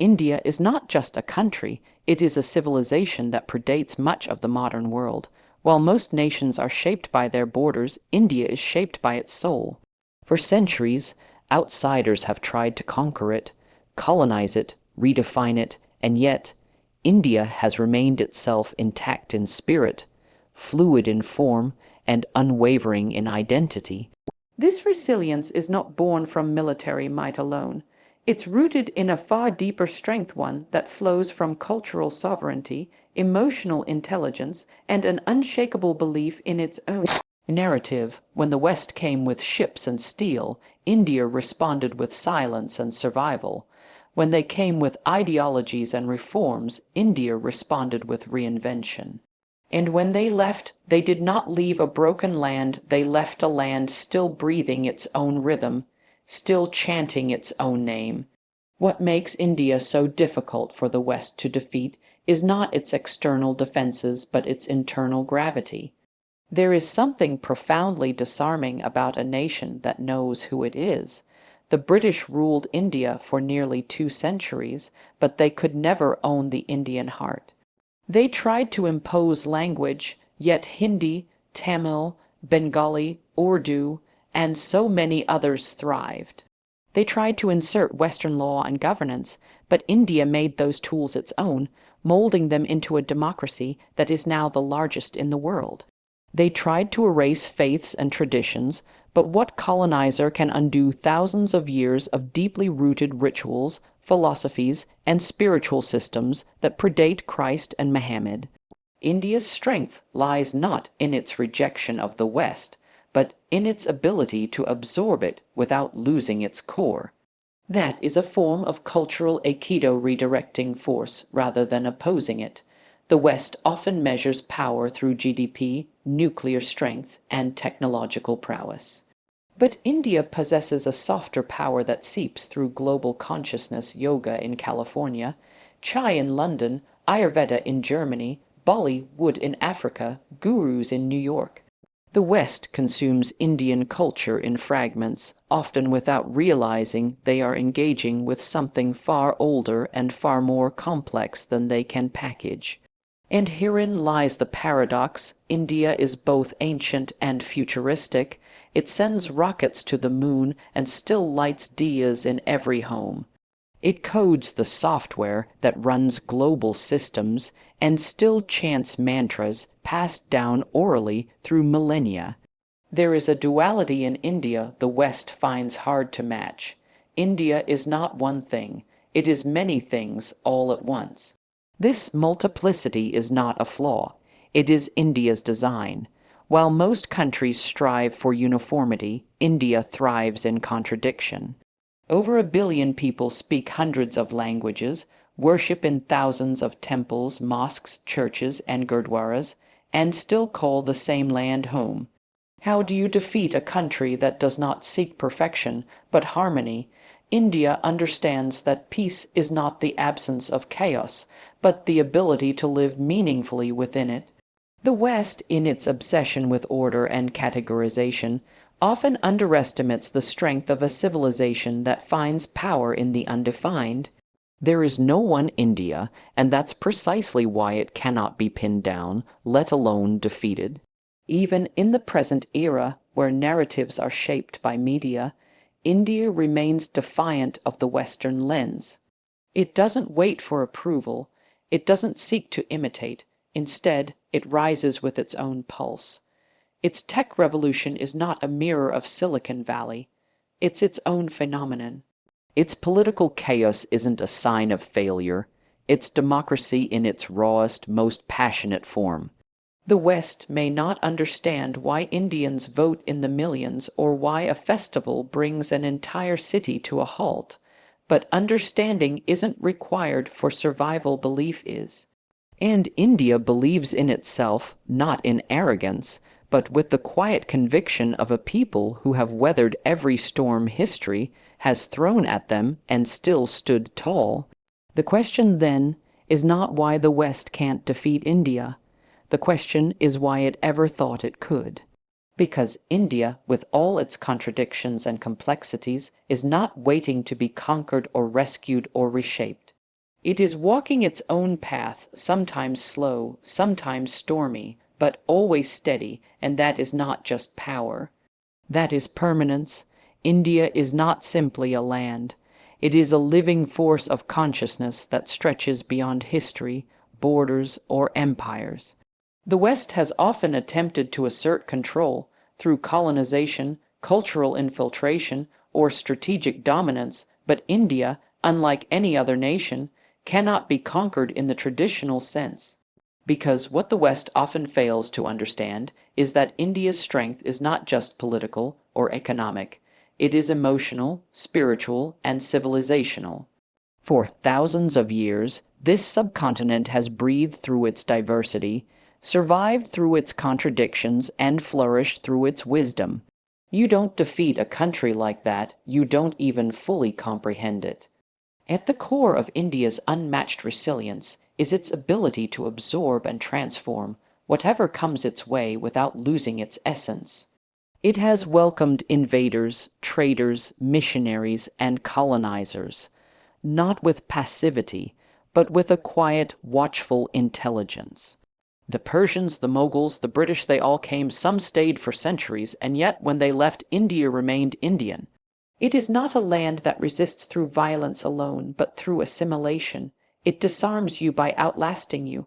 India is not just a country, it is a civilization that predates much of the modern world. While most nations are shaped by their borders, India is shaped by its soul. For centuries, outsiders have tried to conquer it, colonize it, redefine it, and yet India has remained itself intact in spirit, fluid in form, and unwavering in identity. This resilience is not born from military might alone. It's rooted in a far deeper strength, one that flows from cultural sovereignty, emotional intelligence, and an unshakable belief in its own narrative. When the West came with ships and steel, India responded with silence and survival. When they came with ideologies and reforms, India responded with reinvention. And when they left, they did not leave a broken land, they left a land still breathing its own rhythm, still chanting its own name. What makes India so difficult for the West to defeat is not its external defenses, but its internal gravity. There is something profoundly disarming about a nation that knows who it is. The British ruled India for nearly 2 centuries, but they could never own the Indian heart. They tried to impose language, yet Hindi, Tamil, Bengali, Urdu, and so many others thrived. They tried to insert Western law and governance, but India made those tools its own, molding them into a democracy that is now the largest in the world. They tried to erase faiths and traditions, but what colonizer can undo thousands of years of deeply rooted rituals, philosophies, and spiritual systems that predate Christ and Muhammad? India's strength lies not in its rejection of the West, but in its ability to absorb it without losing its core. That is a form of cultural aikido, redirecting force rather than opposing it. The West often measures power through GDP, nuclear strength, and technological prowess. But India possesses a softer power that seeps through global consciousness: yoga in California, chai in London, Ayurveda in Germany, Bollywood in Africa, gurus in New York. The West consumes Indian culture in fragments, often without realizing they are engaging with something far older and far more complex than they can package. And herein lies the paradox. India is both ancient and futuristic. It sends rockets to the moon and still lights diyas in every home. It codes the software that runs global systems and still chants mantras passed down orally through millennia. There is a duality in India the West finds hard to match. India is not one thing, it is many things all at once. This multiplicity is not a flaw, it is India's design. While most countries strive for uniformity, India thrives in contradiction. Over 1 billion people speak hundreds of languages, worship in thousands of temples, mosques, churches, and gurdwaras, and still call the same land home. How do you defeat a country that does not seek perfection, but harmony? India understands that peace is not the absence of chaos, but the ability to live meaningfully within it. The West, in its obsession with order and categorization, often underestimates the strength of a civilization that finds power in the undefined. There is no one India, and that's precisely why it cannot be pinned down, let alone defeated. Even in the present era, where narratives are shaped by media, India remains defiant of the Western lens. It doesn't wait for approval, it doesn't seek to imitate. Instead, it rises with its own pulse. Its tech revolution is not a mirror of Silicon Valley, it's its own phenomenon. Its political chaos isn't a sign of failure, it's democracy in its rawest, most passionate form. The West may not understand why Indians vote in the millions or why a festival brings an entire city to a halt, but understanding isn't required for survival, belief is. And India believes in itself, not in arrogance, but with the quiet conviction of a people who have weathered every storm history has thrown at them and still stood tall. The question, then, is not why the West can't defeat India. The question is why it ever thought it could. Because India, with all its contradictions and complexities, is not waiting to be conquered or rescued or reshaped. It is walking its own path, sometimes slow, sometimes stormy, but always steady, and that is not just power. That is permanence. India is not simply a land. It is a living force of consciousness that stretches beyond history, borders, or empires. The West has often attempted to assert control through colonization, cultural infiltration, or strategic dominance, but India, unlike any other nation, cannot be conquered in the traditional sense. Because what the West often fails to understand is that India's strength is not just political or economic, it is emotional, spiritual, and civilizational. For thousands of years, this subcontinent has breathed through its diversity, survived through its contradictions, and flourished through its wisdom. You don't defeat a country like that, you don't even fully comprehend it. At the core of India's unmatched resilience is its ability to absorb and transform whatever comes its way without losing its essence. It has welcomed invaders, traders, missionaries, and colonizers, not with passivity, but with a quiet, watchful intelligence. The Persians, the Mughals, the British, they all came, some stayed for centuries, and yet when they left, India remained Indian. It is not a land that resists through violence alone, but through assimilation. It disarms you by outlasting you.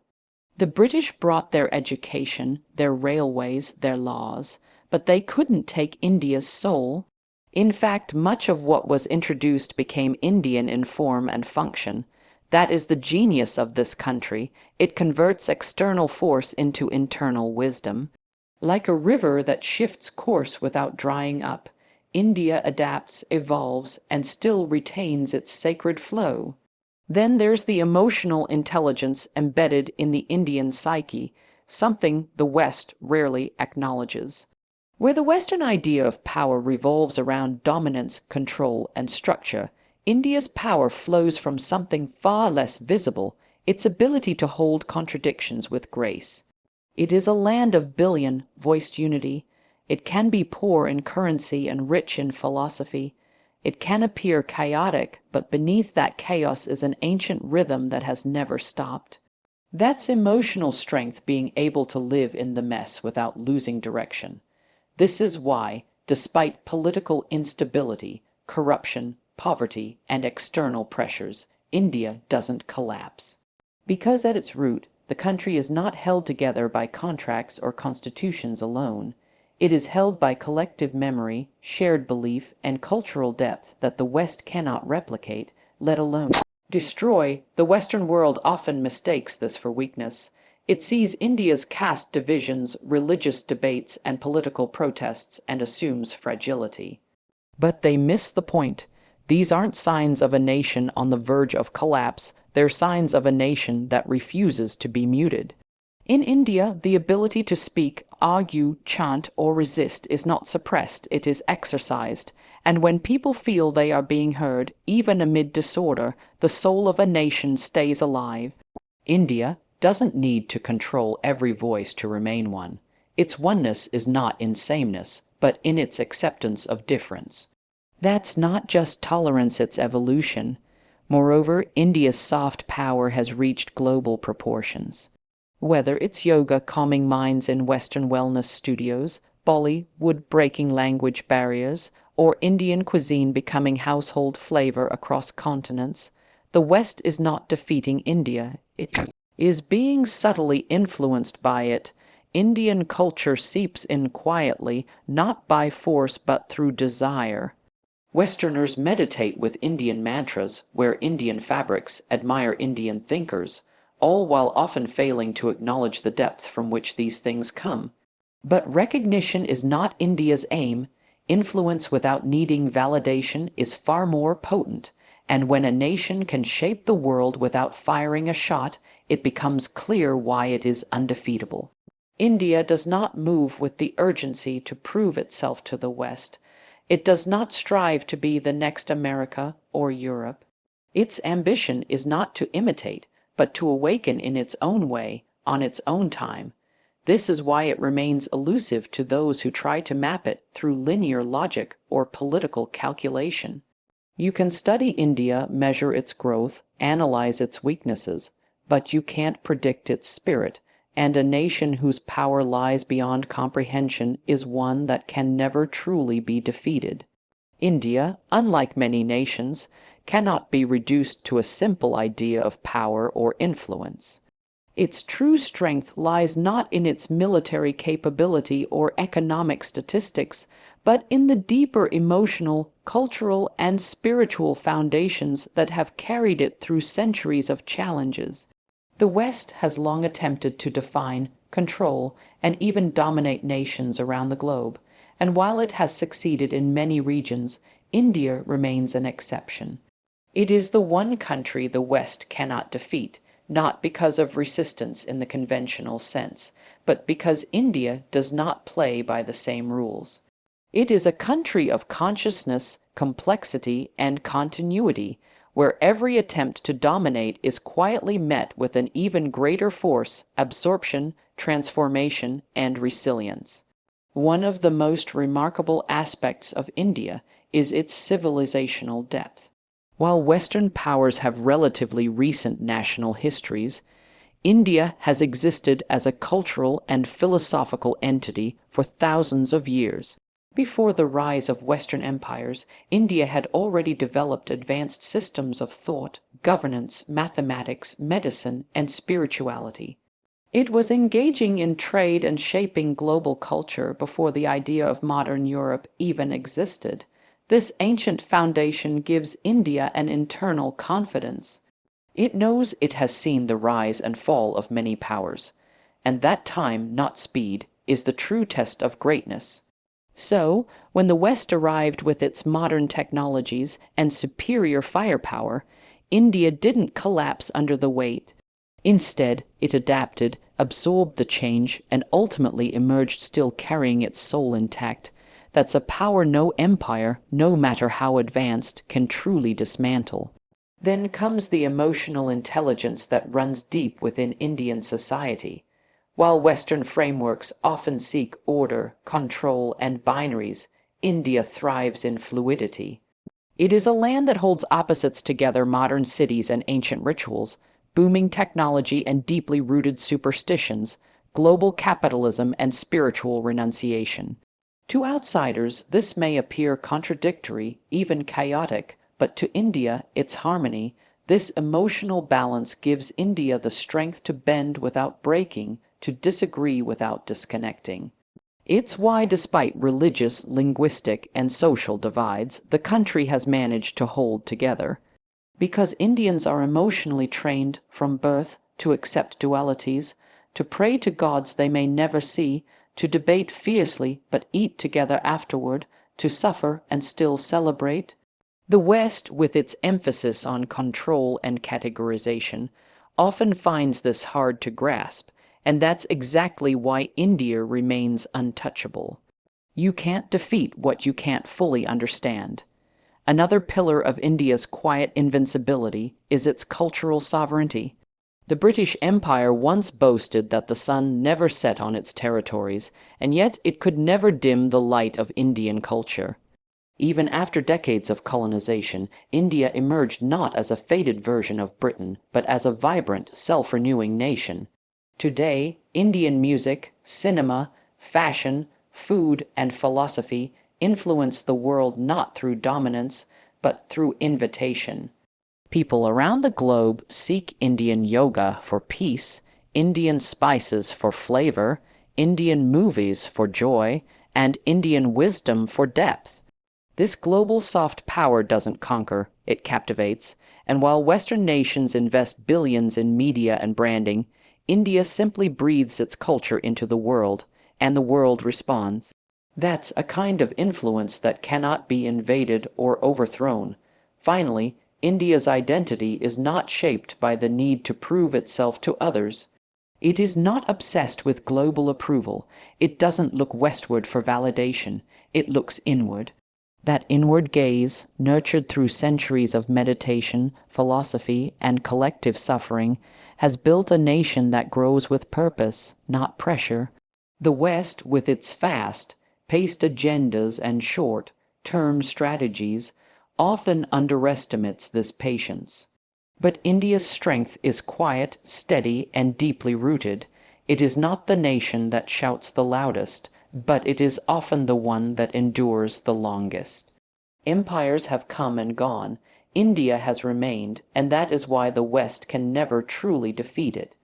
The British brought their education, their railways, their laws, but they couldn't take India's soul. In fact, much of what was introduced became Indian in form and function. That is the genius of this country. It converts external force into internal wisdom. Like a river that shifts course without drying up, India adapts, evolves, and still retains its sacred flow. Then there's the emotional intelligence embedded in the Indian psyche, something the West rarely acknowledges. Where the Western idea of power revolves around dominance, control, and structure, India's power flows from something far less visible, its ability to hold contradictions with grace. It is a land of billion-voiced unity. It can be poor in currency and rich in philosophy. It can appear chaotic, but beneath that chaos is an ancient rhythm that has never stopped. That's emotional strength, being able to live in the mess without losing direction. This is why, despite political instability, corruption, poverty, and external pressures, India doesn't collapse. Because at its root, the country is not held together by contracts or constitutions alone. It is held by collective memory, shared belief, and cultural depth that the West cannot replicate, let alone destroy. The Western world often mistakes this for weakness. It sees India's caste divisions, religious debates, and political protests and assumes fragility. But they miss the point. These aren't signs of a nation on the verge of collapse, they're signs of a nation that refuses to be muted. In India, the ability to speak, argue, chant, or resist is not suppressed, it is exercised. And when people feel they are being heard, even amid disorder, the soul of a nation stays alive. India doesn't need to control every voice to remain one. Its oneness is not in sameness, but in its acceptance of difference. That's not just tolerance, it's evolution. Moreover, India's soft power has reached global proportions. Whether it's yoga calming minds in Western wellness studios, Bollywood breaking language barriers, or Indian cuisine becoming household flavor across continents, the West is not defeating India, it is being subtly influenced by it. Indian culture seeps in quietly, not by force but through desire. Westerners meditate with Indian mantras, wear Indian fabrics, admire Indian thinkers, all while often failing to acknowledge the depth from which these things come. But recognition is not India's aim. Influence without needing validation is far more potent, and when a nation can shape the world without firing a shot, it becomes clear why it is undefeatable. India does not move with the urgency to prove itself to the West. It does not strive to be the next America or Europe. Its ambition is not to imitate, but to awaken in its own way, on its own time. This is why it remains elusive to those who try to map it through linear logic or political calculation. You can study India, measure its growth, analyze its weaknesses, but you can't predict its spirit, and a nation whose power lies beyond comprehension is one that can never truly be defeated. India, unlike many nations, cannot be reduced to a simple idea of power or influence. Its true strength lies not in its military capability or economic statistics, but in the deeper emotional, cultural, and spiritual foundations that have carried it through centuries of challenges. The West has long attempted to define, control, and even dominate nations around the globe, and while it has succeeded in many regions, India remains an exception. It is the one country the West cannot defeat, not because of resistance in the conventional sense, but because India does not play by the same rules. It is a country of consciousness, complexity, and continuity, where every attempt to dominate is quietly met with an even greater force, absorption, transformation, and resilience. One of the most remarkable aspects of India is its civilizational depth. While Western powers have relatively recent national histories, India has existed as a cultural and philosophical entity for thousands of years. Before the rise of Western empires, India had already developed advanced systems of thought, governance, mathematics, medicine, and spirituality. It was engaging in trade and shaping global culture before the idea of modern Europe even existed. This ancient foundation gives India an internal confidence. It knows it has seen the rise and fall of many powers, and that time, not speed, is the true test of greatness. So, when the West arrived with its modern technologies and superior firepower, India didn't collapse under the weight. Instead, it adapted, absorbed the change, and ultimately emerged still carrying its soul intact. That's a power no empire, no matter how advanced, can truly dismantle. Then comes the emotional intelligence that runs deep within Indian society. While Western frameworks often seek order, control, and binaries, India thrives in fluidity. It is a land that holds opposites together: modern cities and ancient rituals, booming technology and deeply rooted superstitions, global capitalism and spiritual renunciation. To outsiders, this may appear contradictory, even chaotic, but to India, its harmony, this emotional balance gives India the strength to bend without breaking, to disagree without disconnecting. It's why, despite religious, linguistic, and social divides, the country has managed to hold together. Because Indians are emotionally trained from birth to accept dualities, to pray to gods they may never see, to debate fiercely but eat together afterward, to suffer and still celebrate. The West, with its emphasis on control and categorization, often finds this hard to grasp, and that's exactly why India remains untouchable. You can't defeat what you can't fully understand. Another pillar of India's quiet invincibility is its cultural sovereignty. The British Empire once boasted that the sun never set on its territories, and yet it could never dim the light of Indian culture. Even after decades of colonization, India emerged not as a faded version of Britain, but as a vibrant, self-renewing nation. Today, Indian music, cinema, fashion, food, and philosophy influence the world not through dominance, but through invitation. People around the globe seek Indian yoga for peace, Indian spices for flavor, Indian movies for joy, and Indian wisdom for depth. This global soft power doesn't conquer, it captivates, and while Western nations invest billions in media and branding, India simply breathes its culture into the world, and the world responds. That's a kind of influence that cannot be invaded or overthrown. Finally, India's identity is not shaped by the need to prove itself to others. It is not obsessed with global approval. It doesn't look westward for validation. It looks inward. That inward gaze, nurtured through centuries of meditation, philosophy, and collective suffering, has built a nation that grows with purpose, not pressure. The West, with its fast-paced agendas and short-term strategies, often underestimates this patience. But India's strength is quiet, steady, and deeply rooted. It is not the nation that shouts the loudest, but it is often the one that endures the longest. Empires have come and gone. India has remained, and that is why the West can never truly defeat it.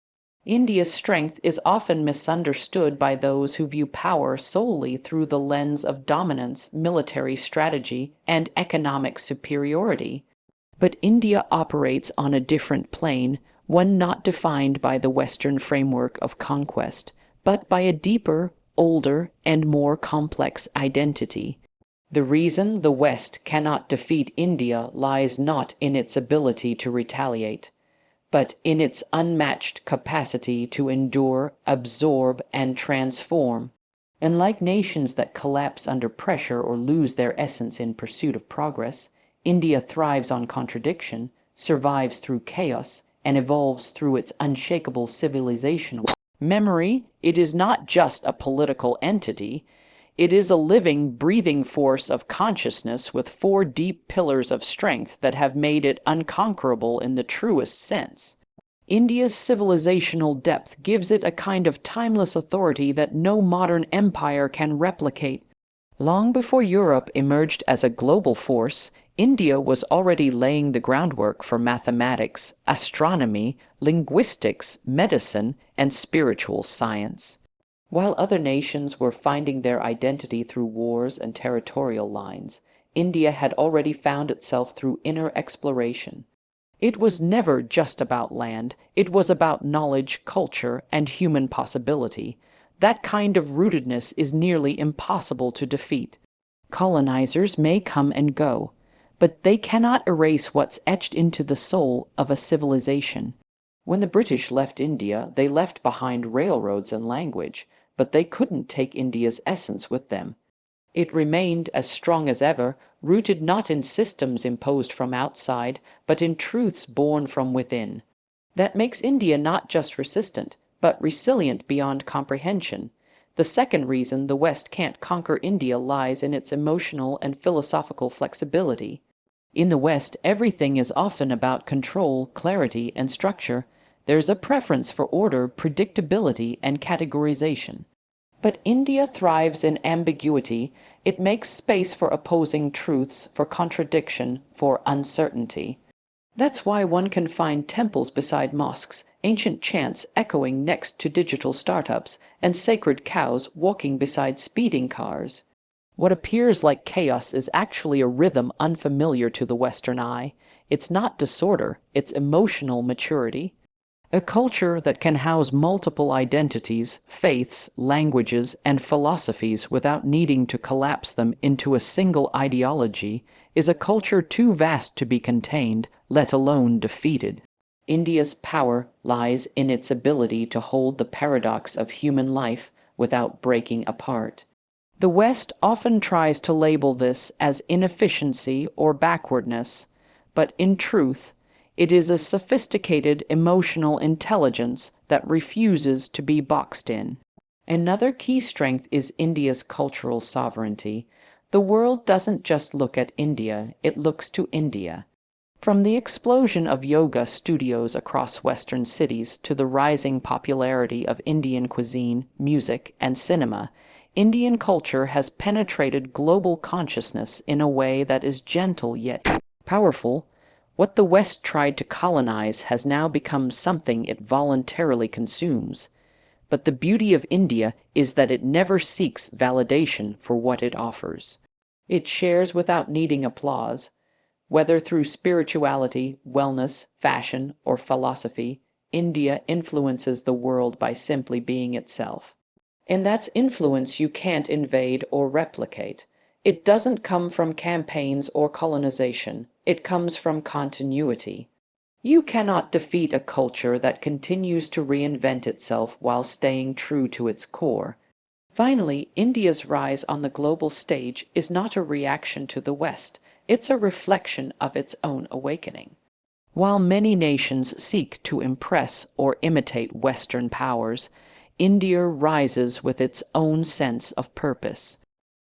India's strength is often misunderstood by those who view power solely through the lens of dominance, military strategy, and economic superiority. But India operates on a different plane, one not defined by the Western framework of conquest, but by a deeper, older, and more complex identity. The reason the West cannot defeat India lies not in its ability to retaliate, but in its unmatched capacity to endure, absorb, and transform. And like nations that collapse under pressure or lose their essence in pursuit of progress, India thrives on contradiction, survives through chaos, and evolves through its unshakable civilizational memory. It is not just a political entity. It is a living, breathing force of consciousness with 4 deep pillars of strength that have made it unconquerable in the truest sense. India's civilizational depth gives it a kind of timeless authority that no modern empire can replicate. Long before Europe emerged as a global force, India was already laying the groundwork for mathematics, astronomy, linguistics, medicine, and spiritual science. While other nations were finding their identity through wars and territorial lines, India had already found itself through inner exploration. It was never just about land, it was about knowledge, culture, and human possibility. That kind of rootedness is nearly impossible to defeat. Colonizers may come and go, but they cannot erase what's etched into the soul of a civilization. When the British left India, they left behind railroads and language, but they couldn't take India's essence with them. It remained as strong as ever, rooted not in systems imposed from outside, but in truths born from within. That makes India not just resistant, but resilient beyond comprehension. The second reason the West can't conquer India lies in its emotional and philosophical flexibility. In the West, everything is often about control, clarity, and structure. There's a preference for order, predictability, and categorization. But India thrives in ambiguity. It makes space for opposing truths, for contradiction, for uncertainty. That's why one can find temples beside mosques, ancient chants echoing next to digital startups, and sacred cows walking beside speeding cars. What appears like chaos is actually a rhythm unfamiliar to the Western eye. It's not disorder, it's emotional maturity. A culture that can house multiple identities, faiths, languages, and philosophies without needing to collapse them into a single ideology is a culture too vast to be contained, let alone defeated. India's power lies in its ability to hold the paradox of human life without breaking apart. The West often tries to label this as inefficiency or backwardness, but in truth, it is a sophisticated emotional intelligence that refuses to be boxed in. Another key strength is India's cultural sovereignty. The world doesn't just look at India, it looks to India. From the explosion of yoga studios across Western cities to the rising popularity of Indian cuisine, music, and cinema, Indian culture has penetrated global consciousness in a way that is gentle yet powerful. What the West tried to colonize has now become something it voluntarily consumes. But the beauty of India is that it never seeks validation for what it offers. It shares without needing applause. Whether through spirituality, wellness, fashion, or philosophy, India influences the world by simply being itself. And that's influence you can't invade or replicate. It doesn't come from campaigns or colonization. It comes from continuity. You cannot defeat a culture that continues to reinvent itself while staying true to its core. Finally, India's rise on the global stage is not a reaction to the West. It's a reflection of its own awakening. While many nations seek to impress or imitate Western powers, India rises with its own sense of purpose.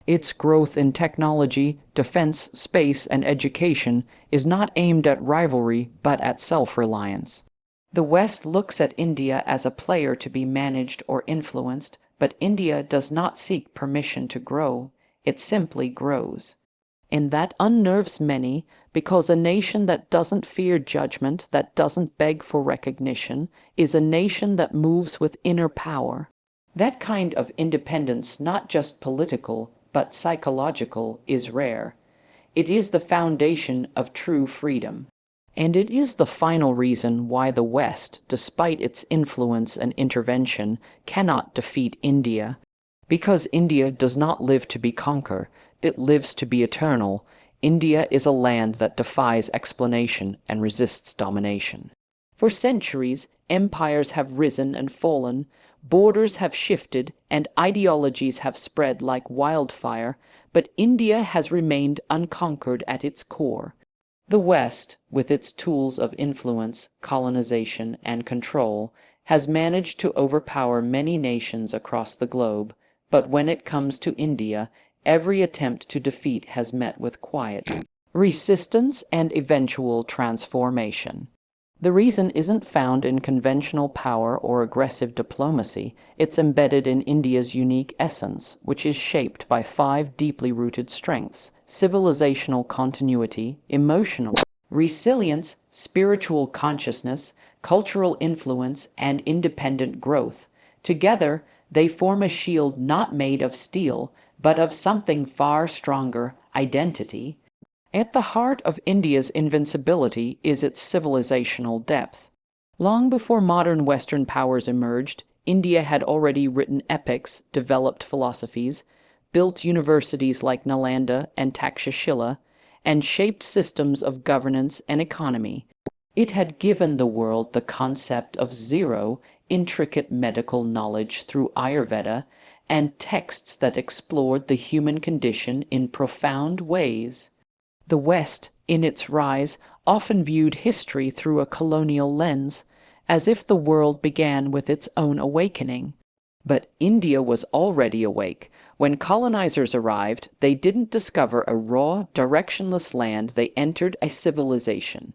Its growth in technology, defense, space, and education is not aimed at rivalry but at self-reliance. The West looks at India as a player to be managed or influenced, but India does not seek permission to grow. It simply grows. And that unnerves many, because a nation that doesn't fear judgment, that doesn't beg for recognition, is a nation that moves with inner power. That kind of independence, not just political, but psychological, is rare. It is the foundation of true freedom. And it is the final reason why the West, despite its influence and intervention, cannot defeat India. Because India does not live to be conquered, it lives to be eternal. India is a land that defies explanation and resists domination. For centuries, empires have risen and fallen, borders have shifted, and ideologies have spread like wildfire, but India has remained unconquered at its core. The West, with its tools of influence, colonization, and control, has managed to overpower many nations across the globe, but when it comes to India, every attempt to defeat has met with quiet resistance and eventual transformation. The reason isn't found in conventional power or aggressive diplomacy. It's embedded in India's unique essence, which is shaped by 5 deeply rooted strengths: civilizational continuity, emotional resilience, spiritual consciousness, cultural influence, and independent growth. Together, they form a shield not made of steel, but of something far stronger: identity. At the heart of India's invincibility is its civilizational depth. Long before modern Western powers emerged, India had already written epics, developed philosophies, built universities like Nalanda and Takshashila, and shaped systems of governance and economy. It had given the world the concept of zero, intricate medical knowledge through Ayurveda, and texts that explored the human condition in profound ways. The West, in its rise, often viewed history through a colonial lens, as if the world began with its own awakening. But India was already awake. When colonizers arrived, they didn't discover a raw, directionless land, they entered a civilization.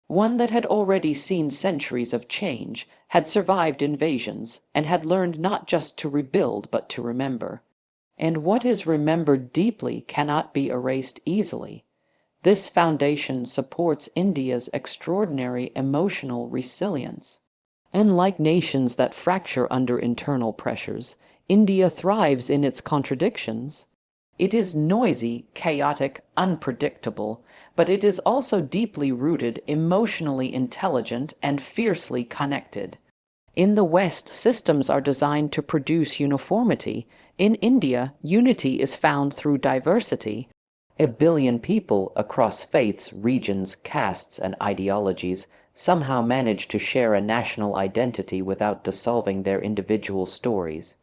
One that had already seen centuries of change, had survived invasions, and had learned not just to rebuild but to remember. And what is remembered deeply cannot be erased easily. This foundation supports India's extraordinary emotional resilience. Unlike nations that fracture under internal pressures, India thrives in its contradictions. It is noisy, chaotic, unpredictable, but it is also deeply rooted, emotionally intelligent, and fiercely connected. In the West, systems are designed to produce uniformity. In India, unity is found through diversity. 1 billion people across faiths, regions, castes, and ideologies somehow manage to share a national identity without dissolving their individual stories.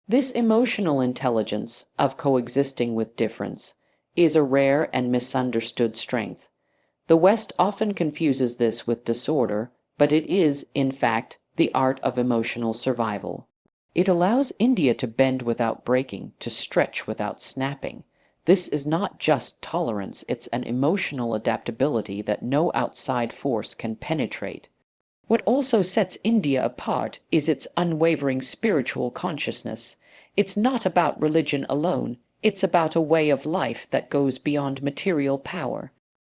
This emotional intelligence of coexisting with difference is a rare and misunderstood strength. The West often confuses this with disorder, but it is, in fact, the art of emotional survival. It allows India to bend without breaking, to stretch without snapping. This is not just tolerance, it's an emotional adaptability that no outside force can penetrate. What also sets India apart is its unwavering spiritual consciousness. It's not about religion alone, it's about a way of life that goes beyond material power.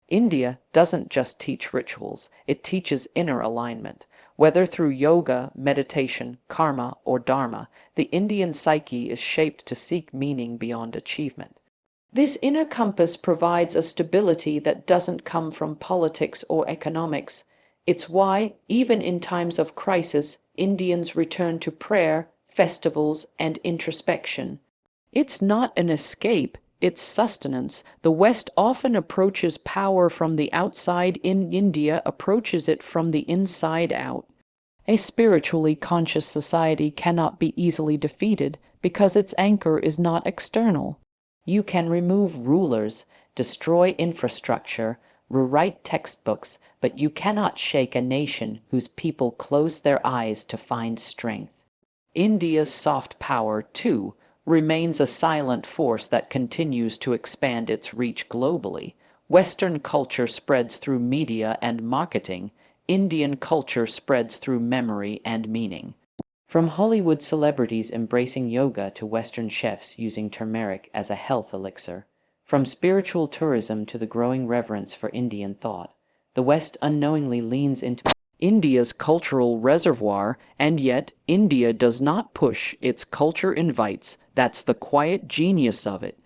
India doesn't just teach rituals, it teaches inner alignment. Whether through yoga, meditation, karma, or dharma, the Indian psyche is shaped to seek meaning beyond achievement. This inner compass provides a stability that doesn't come from politics or economics. It's why, even in times of crisis, Indians return to prayer, festivals, and introspection. It's not an escape, it's sustenance. The West often approaches power from the outside. India approaches it from the inside out. A spiritually conscious society cannot be easily defeated because its anchor is not external. You can remove rulers, destroy infrastructure, rewrite textbooks, but you cannot shake a nation whose people close their eyes to find strength. India's soft power, too, remains a silent force that continues to expand its reach globally. Western culture spreads through media and marketing. Indian culture spreads through memory and meaning. From Hollywood celebrities embracing yoga to Western chefs using turmeric as a health elixir, from spiritual tourism to the growing reverence for Indian thought, the West unknowingly leans into India's cultural reservoir, and yet India does not push, its culture invites. That's the quiet genius of it.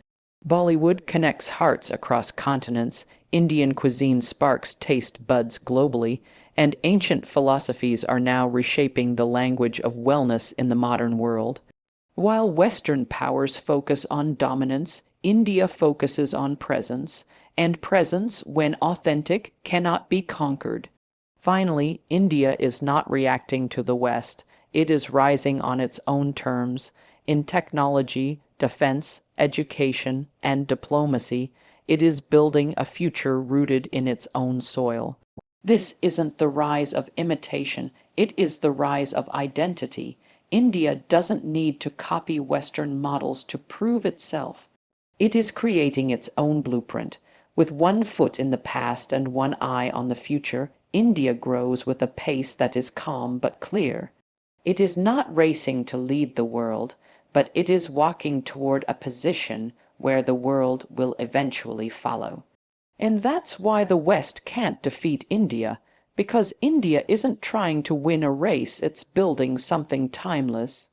Bollywood connects hearts across continents, Indian cuisine sparks taste buds globally, and ancient philosophies are now reshaping the language of wellness in the modern world. While Western powers focus on dominance, India focuses on presence, and presence, when authentic, cannot be conquered. Finally, India is not reacting to the West, it is rising on its own terms. In technology, defense, education, and diplomacy, it is building a future rooted in its own soil. This isn't the rise of imitation, it is the rise of identity. India doesn't need to copy Western models to prove itself. It is creating its own blueprint. With one foot in the past and one eye on the future, India grows with a pace that is calm but clear. It is not racing to lead the world, but it is walking toward a position where the world will eventually follow. And that's why the West can't defeat India, because India isn't trying to win a race, it's building something timeless.